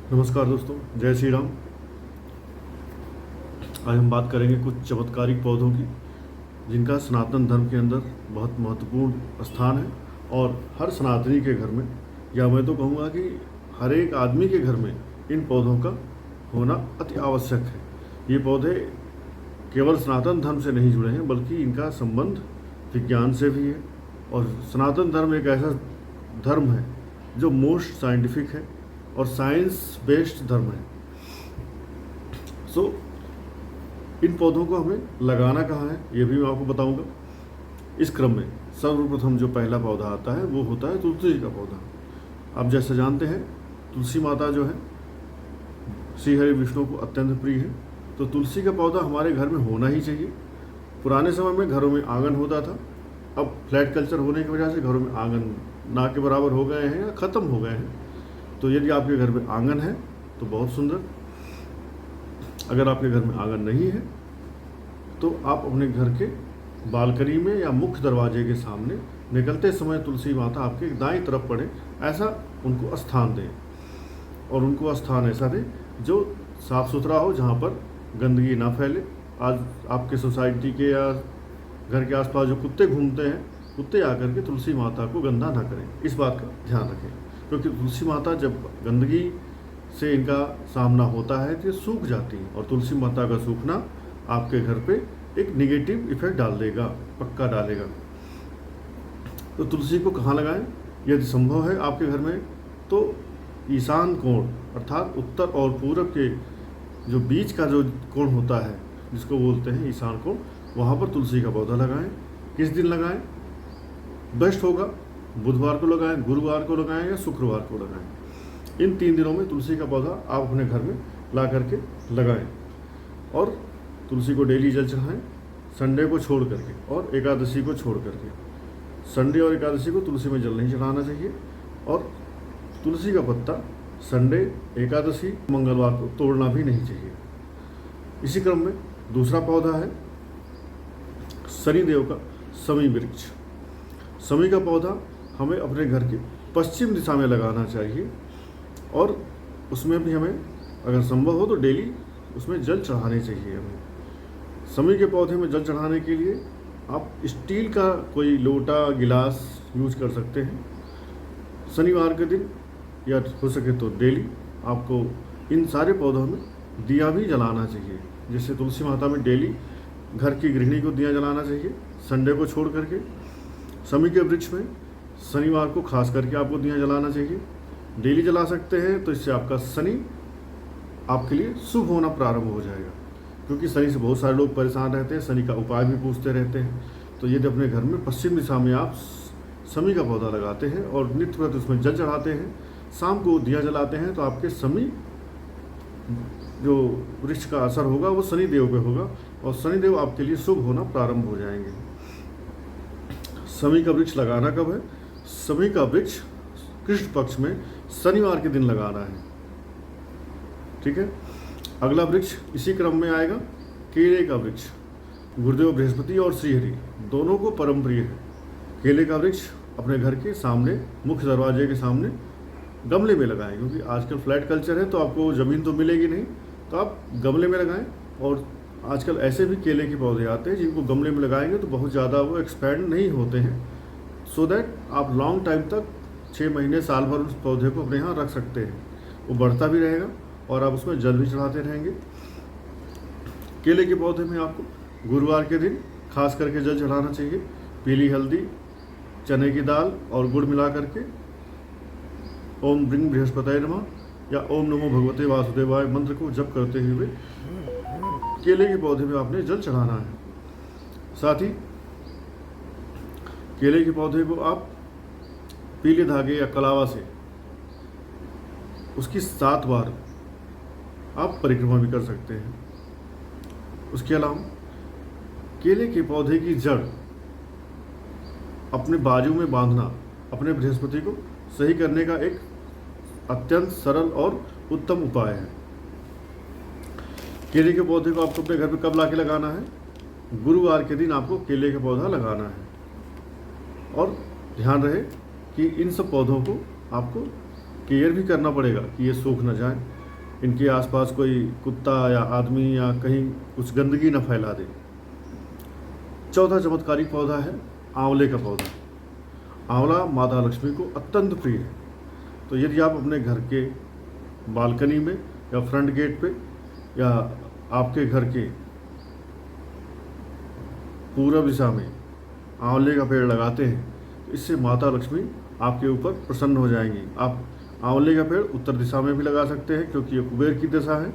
नमस्कार दोस्तों, जय श्री राम। आज हम बात करेंगे कुछ चमत्कारिक पौधों की जिनका सनातन धर्म के अंदर बहुत महत्वपूर्ण स्थान है और हर सनातनी के घर में, या मैं तो कहूँगा कि हर एक आदमी के घर में इन पौधों का होना अति आवश्यक है। ये पौधे केवल सनातन धर्म से नहीं जुड़े हैं बल्कि इनका संबंध विज्ञान से भी है। और सनातन धर्म एक ऐसा धर्म है जो मोस्ट साइंटिफिक है और साइंस बेस्ड धर्म है। इन पौधों को हमें लगाना कहाँ है ये भी मैं आपको बताऊंगा। इस क्रम में सर्वप्रथम जो पहला पौधा आता है वो होता है तुलसी का पौधा। आप जैसे जानते हैं तुलसी माता जो है श्री हरि विष्णु को अत्यंत प्रिय है, तो तुलसी का पौधा हमारे घर में होना ही चाहिए। पुराने समय में घरों में आंगन होता था, अब फ्लैट कल्चर होने की वजह से घरों में आंगन ना के बराबर हो गए हैं या ख़त्म हो गए हैं। तो यदि आपके घर में आंगन है तो बहुत सुंदर। अगर आपके घर में आंगन नहीं है तो आप अपने घर के बालकनी में या मुख्य दरवाजे के सामने निकलते समय तुलसी माता आपके दाईं तरफ पड़े, ऐसा उनको स्थान दें। और उनको स्थान ऐसा दें जो साफ़ सुथरा हो, जहाँ पर गंदगी ना फैले। आज आपके सोसाइटी के या घर के आसपास जो कुत्ते घूमते हैं, कुत्ते आकर के तुलसी माता को गंदा ना करें, इस बात का ध्यान रखें। क्योंकि तुलसी माता जब गंदगी से इनका सामना होता है तो ये सूख जाती है, और तुलसी माता का सूखना आपके घर पे एक निगेटिव इफेक्ट डाल देगा, पक्का डालेगा। तो तुलसी को कहाँ लगाएं? यदि संभव है आपके घर में तो ईशान कोण अर्थात उत्तर और पूरब के जो बीच का जो कोण होता है जिसको बोलते हैं ईशान कोण, वहाँ पर तुलसी का पौधा लगाएं। किस दिन लगाएं? बेस्ट होगा बुधवार को लगाएं, गुरुवार को लगाएं या शुक्रवार को लगाएं। इन 3 दिनों में तुलसी का पौधा आप अपने घर में ला करके लगाएं। और तुलसी को डेली जल चढ़ाएं, संडे को छोड़ करके और एकादशी को छोड़ करके। संडे और एकादशी को तुलसी में जल नहीं चढ़ाना चाहिए, और तुलसी का पत्ता संडे, एकादशी, मंगलवार को तोड़ना भी नहीं चाहिए। इसी क्रम में दूसरा पौधा है शनिदेव का समी वृक्ष। समी का पौधा हमें अपने घर के पश्चिम दिशा में लगाना चाहिए, और उसमें भी हमें अगर संभव हो तो डेली उसमें जल चढ़ाने चाहिए हमें। समी के पौधे में जल चढ़ाने के लिए आप स्टील का कोई लोटा, गिलास यूज कर सकते हैं। शनिवार के दिन या हो सके तो डेली आपको इन सारे पौधों में दिया भी जलाना चाहिए। जैसे तुलसी माता में डेली घर की गृहिणी को दिया जलाना चाहिए संडे को छोड़ करके। समी के वृक्ष में शनिवार को खास करके आपको दिया जलाना चाहिए। डेली जला सकते हैं तो इससे आपका शनि आपके लिए शुभ होना प्रारंभ हो जाएगा, क्योंकि शनि से बहुत सारे लोग परेशान रहते हैं, शनि का उपाय भी पूछते रहते हैं। तो यदि अपने घर में पश्चिम दिशा में आप समी का पौधा लगाते हैं और नित्य प्रति उसमें जल चढ़ाते हैं, शाम को दिया जलाते हैं, तो आपके समी जो वृक्ष का असर होगा वो शनि देव पे होगा, और शनि देव आपके लिए शुभ होना प्रारंभ हो जाएंगे। समी का वृक्ष लगाना कब है? समी का वृक्ष कृष्ण पक्ष में शनिवार के दिन लगाना है, ठीक है। अगला वृक्ष इसी क्रम में आएगा केले का वृक्ष। गुरुदेव बृहस्पति और श्रीहरि दोनों को परम प्रिय है। केले का वृक्ष अपने घर के सामने, मुख्य दरवाजे के सामने गमले में लगाएं, क्योंकि आजकल फ्लैट कल्चर है तो आपको ज़मीन तो मिलेगी नहीं, तो आप गमले में लगाएं। और आजकल ऐसे भी केले के पौधे आते हैं जिनको गमले में लगाएंगे तो बहुत ज़्यादा वो एक्सपैंड नहीं होते हैं, सो दैट आप लॉन्ग टाइम तक 6 महीने साल भर उस पौधे को अपने यहाँ रख सकते हैं। वो बढ़ता भी रहेगा और आप उसमें जल भी चढ़ाते रहेंगे। केले के पौधे में आपको गुरुवार के दिन खास करके जल चढ़ाना चाहिए। पीली हल्दी, चने की दाल और गुड़ मिला करके ओम ब्रिंग बृहस्पतये नमः या ओम नमो भगवते वासुदेवाय मंत्र को जप करते हुए केले के पौधे में आपने जल चढ़ाना है। साथ ही केले के पौधे को आप पीले धागे या कलावा से उसकी 7 बार आप परिक्रमा भी कर सकते हैं। उसके अलावा केले के पौधे की जड़ अपने बाजू में बांधना अपने बृहस्पति को सही करने का एक अत्यंत सरल और उत्तम उपाय है। केले के पौधे को आपको अपने घर पे कब ला के लगाना है? गुरुवार के दिन आपको केले का पौधा लगाना है। और ध्यान रहे कि इन सब पौधों को आपको केयर भी करना पड़ेगा कि ये सूख न जाए। इनके आसपास कोई कुत्ता या आदमी या कहीं कुछ गंदगी न फैला दे। चौथा चमत्कारिक पौधा है आंवले का पौधा। आंवला माता लक्ष्मी को अत्यंत प्रिय है। तो यदि आप अपने घर के बालकनी में या फ्रंट गेट पे या आपके घर के पूर्व दिशा में आंवले का पेड़ लगाते हैं तो इससे माता लक्ष्मी आपके ऊपर प्रसन्न हो जाएंगी। आप आंवले का पेड़ उत्तर दिशा में भी लगा सकते हैं क्योंकि ये कुबेर की दिशा है।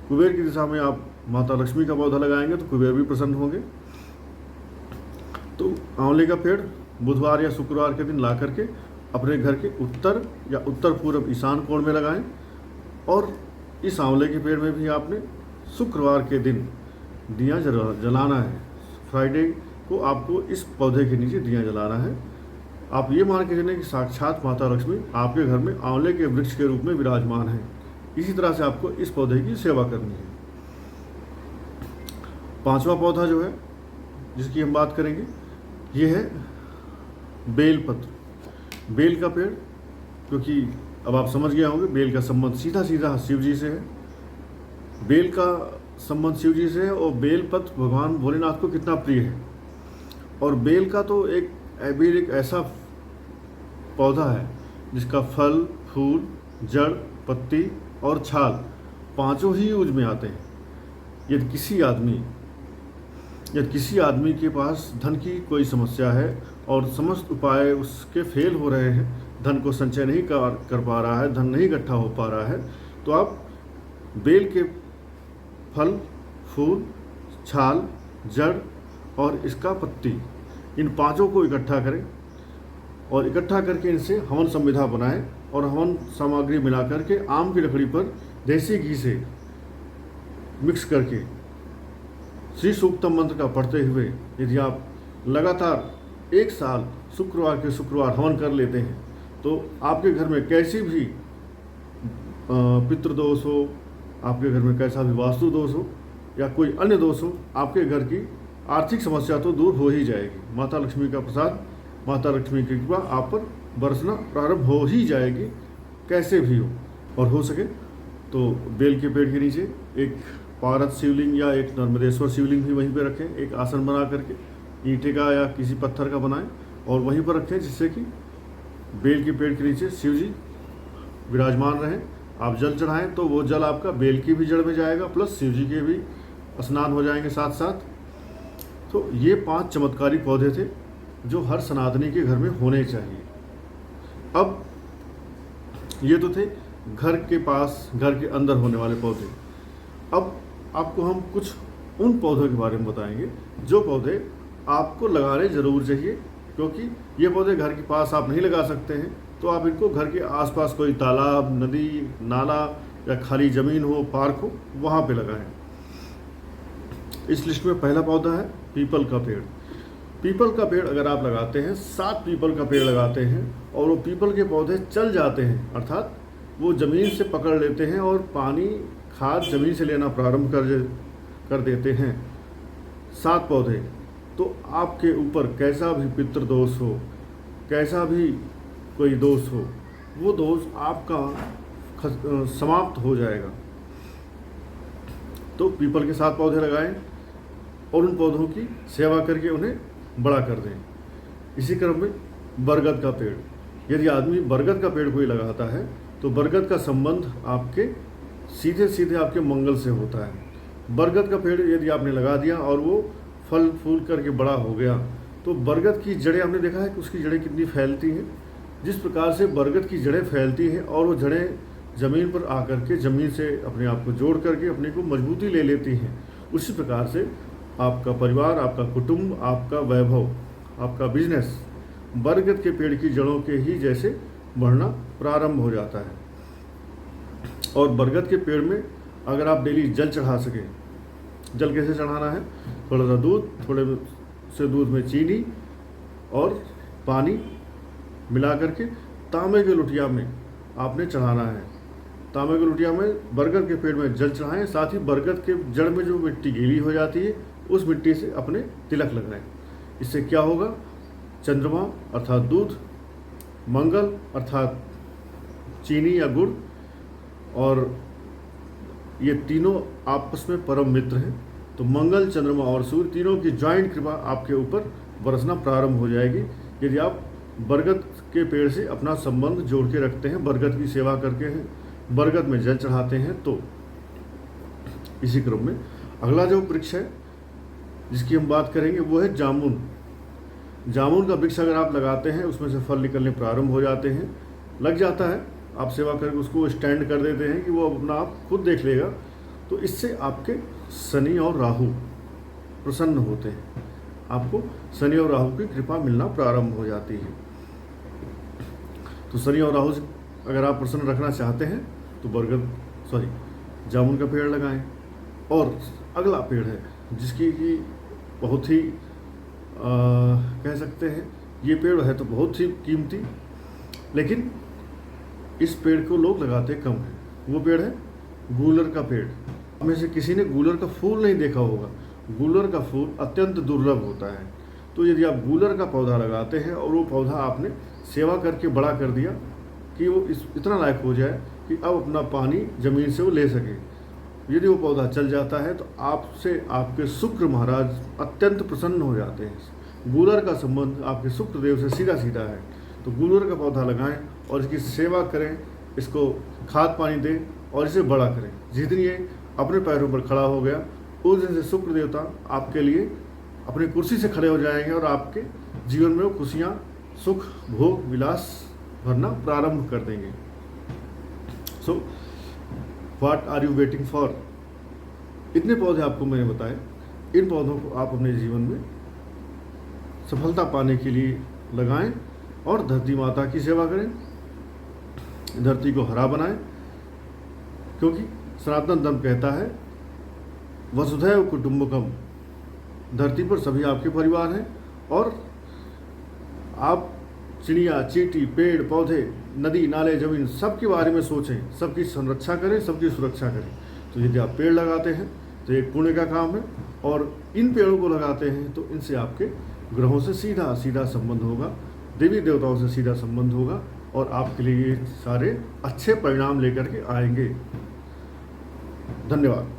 कुबेर की दिशा में आप माता लक्ष्मी का पौधा लगाएंगे तो कुबेर भी प्रसन्न होंगे। तो आंवले का पेड़ बुधवार या शुक्रवार के दिन ला करके अपने घर के उत्तर या उत्तर पूर्व ईशान कोण में लगाएं। और इस आंवले के पेड़ में भी आपने शुक्रवार के दिन दिया जलाना है। फ्राइडे को आपको इस पौधे के नीचे दिया जलाना है। आप ये मान के चलें कि साक्षात माता लक्ष्मी आपके घर में आंवले के वृक्ष के रूप में विराजमान है। इसी तरह से आपको इस पौधे की सेवा करनी है। पांचवा पौधा जो है जिसकी हम बात करेंगे ये है बेलपत्र। बेल का पेड़, क्योंकि अब आप समझ गए होंगे बेल का संबंध सीधा सीधा शिव जी से है। बेल का संबंध शिव जी से है और बेलपत्र भगवान भोलेनाथ को कितना प्रिय है। और बेल का तो बेल एक ऐसा पौधा है जिसका फल, फूल, जड़, पत्ती और छाल पांचों ही यूज में आते हैं। यदि किसी आदमी के पास धन की कोई समस्या है और समस्त उपाय उसके फेल हो रहे हैं, धन को संचय नहीं कर पा रहा है, धन नहीं इकट्ठा हो पा रहा है, तो आप बेल के फल, फूल, छाल, जड़ और इसका पत्ती, इन पांचों को इकट्ठा करें और इकट्ठा करके इनसे हवन संविधा बनाएं और हवन सामग्री मिला करके आम की लकड़ी पर देसी घी से मिक्स करके श्री सूक्तम मंत्र का पढ़ते हुए यदि आप लगातार 1 साल शुक्रवार के शुक्रवार हवन कर लेते हैं तो आपके घर में कैसी भी पितृदोष हो, आपके घर में कैसा भी वास्तु दोष हो या कोई अन्य दोष हो, आपके घर की आर्थिक समस्या तो दूर हो ही जाएगी। माता लक्ष्मी का प्रसाद, माता लक्ष्मी की कृपा आप पर बरसना प्रारंभ हो ही जाएगी, कैसे भी हो। और हो सके तो बेल के पेड़ के नीचे एक पारद शिवलिंग या एक नर्मदेश्वर शिवलिंग भी वहीं पर रखें। एक आसन बना करके ईंटे का या किसी पत्थर का बनाएं और वहीं पर रखें, जिससे कि बेल के पेड़ के नीचे शिव जी विराजमान रहें। आप जल चढ़ाएं तो वो जल आपका बेल की भी जड़ में जाएगा, प्लस शिव जी के भी स्नान हो जाएंगे साथ साथ। तो ये 5 चमत्कारी पौधे थे जो हर सनातनी के घर में होने चाहिए। अब ये तो थे घर के पास, घर के अंदर होने वाले पौधे। अब आपको हम कुछ उन पौधों के बारे में बताएंगे जो पौधे आपको लगाने ज़रूर चाहिए, क्योंकि ये पौधे घर के पास आप नहीं लगा सकते हैं, तो आप इनको घर के आसपास कोई तालाब, नदी, नाला या खाली ज़मीन हो, पार्क हो, वहाँ पे लगाएं। इस लिस्ट में पहला पौधा है पीपल का पेड़। पीपल का पेड़ अगर आप लगाते हैं, 7 पीपल का पेड़ लगाते हैं और वो पीपल के पौधे चल जाते हैं, अर्थात वो ज़मीन से पकड़ लेते हैं और पानी, खाद ज़मीन से लेना प्रारंभ कर देते हैं, 7 पौधे, तो आपके ऊपर कैसा भी पितृदोष हो, कैसा भी कोई दोष हो, वो दोष आपका समाप्त हो जाएगा। तो पीपल के 7 पौधे लगाएं और उन पौधों की सेवा करके उन्हें बड़ा कर दें। इसी क्रम में बरगद का पेड़, यदि आदमी बरगद का पेड़ कोई लगाता है तो बरगद का संबंध आपके सीधे सीधे आपके मंगल से होता है। बरगद का पेड़ यदि आपने लगा दिया और वो फल फूल करके बड़ा हो गया, तो बरगद की जड़ें, आपने देखा है कि उसकी जड़ें कितनी फैलती हैं। जिस प्रकार से बरगद की जड़ें फैलती हैं और वो जड़ें ज़मीन पर आकर के ज़मीन से अपने आप को जोड़ करके अपने को मजबूती ले लेती हैं, उसी प्रकार से आपका परिवार, आपका कुटुंब, आपका वैभव, आपका बिजनेस बरगद के पेड़ की जड़ों के ही जैसे बढ़ना प्रारंभ हो जाता है। और बरगद के पेड़ में अगर आप डेली जल चढ़ा सकें, जल कैसे चढ़ाना है, थोड़ा सा दूध, थोड़े से दूध में चीनी और पानी मिला करके तांबे के लोटिया में आपने चढ़ाना है। तांबे की लोटिया में बरगद के पेड़ में जल चढ़ाएं, साथ ही बरगद के जड़ में जो मिट्टी गीली हो जाती है उस मिट्टी से अपने तिलक लगाएं। इससे क्या होगा, चंद्रमा अर्थात दूध, मंगल अर्थात चीनी या गुड़ और ये तीनों आपस में परम मित्र हैं। तो मंगल, चंद्रमा और सूर्य तीनों की ज्वाइंट कृपा आपके ऊपर बरसना प्रारंभ हो जाएगी यदि आप बरगद के पेड़ से अपना संबंध जोड़ के रखते हैं, बरगद की सेवा करके हैं, बरगद में जल चढ़ाते हैं। तो इसी क्रम में अगला जो वृक्ष है जिसकी हम बात करेंगे वो है जामुन। जामुन का वृक्ष अगर आप लगाते हैं उसमें से फल निकलने प्रारंभ हो जाते हैं, लग जाता है, आप सेवा करके उसको स्टैंड कर देते हैं कि वो अपना आप खुद देख लेगा। तो इससे आपके शनि और राहु प्रसन्न होते हैं, आपको शनि और राहु की कृपा मिलना प्रारंभ हो जाती है। तो शनि और राहु से अगर आप प्रसन्न रखना चाहते हैं तो जामुन का पेड़ लगाएं। और अगला पेड़ है जिसकी कि बहुत ही कह सकते हैं ये पेड़ है तो बहुत ही कीमती, लेकिन इस पेड़ को लोग लगाते कम हैं। वो पेड़ है गूलर का पेड़। में से किसी ने गूलर का फूल नहीं देखा होगा। गूलर का फूल अत्यंत दुर्लभ होता है। तो यदि आप गूलर का पौधा लगाते हैं और वो पौधा आपने सेवा करके बड़ा कर दिया कि वो इतना लायक हो जाए कि अब अपना पानी ज़मीन से वो ले सके, यदि वो पौधा चल जाता है तो आपसे आपके शुक्र महाराज अत्यंत प्रसन्न हो जाते हैं। गूलर का संबंध आपके शुक्र देव से सीधा सीधा है। तो गूलर का पौधा लगाएं और इसकी सेवा करें, इसको खाद पानी दें और इसे बड़ा करें। जिस दिन ये अपने पैरों पर खड़ा हो गया उस दिन से शुक्र देवता आपके लिए अपनी कुर्सी से खड़े हो जाएंगे और आपके जीवन में वो खुशियाँ, सुख, भोग, विलास भरना प्रारंभ कर देंगे। So what are you waiting for? इतने पौधे आपको मैंने बताए, इन पौधों को आप अपने जीवन में सफलता पाने के लिए लगाएं और धरती माता की सेवा करें, धरती को हरा बनाएं, क्योंकि सनातन धर्म कहता है वसुधैव कुटुंबकम, धरती पर सभी आपके परिवार हैं और आप चिड़िया, चींटी, पेड़ पौधे, नदी नाले, जमीन सबके बारे में सोचें, सबकी संरक्षा करें, सबकी सुरक्षा करें। तो यदि आप पेड़ लगाते हैं तो एक पुण्य का काम है, और इन पेड़ों को लगाते हैं तो इनसे आपके ग्रहों से सीधा सीधा संबंध होगा, देवी देवताओं से सीधा संबंध होगा और आपके लिए ये सारे अच्छे परिणाम लेकर के आएंगे। धन्यवाद।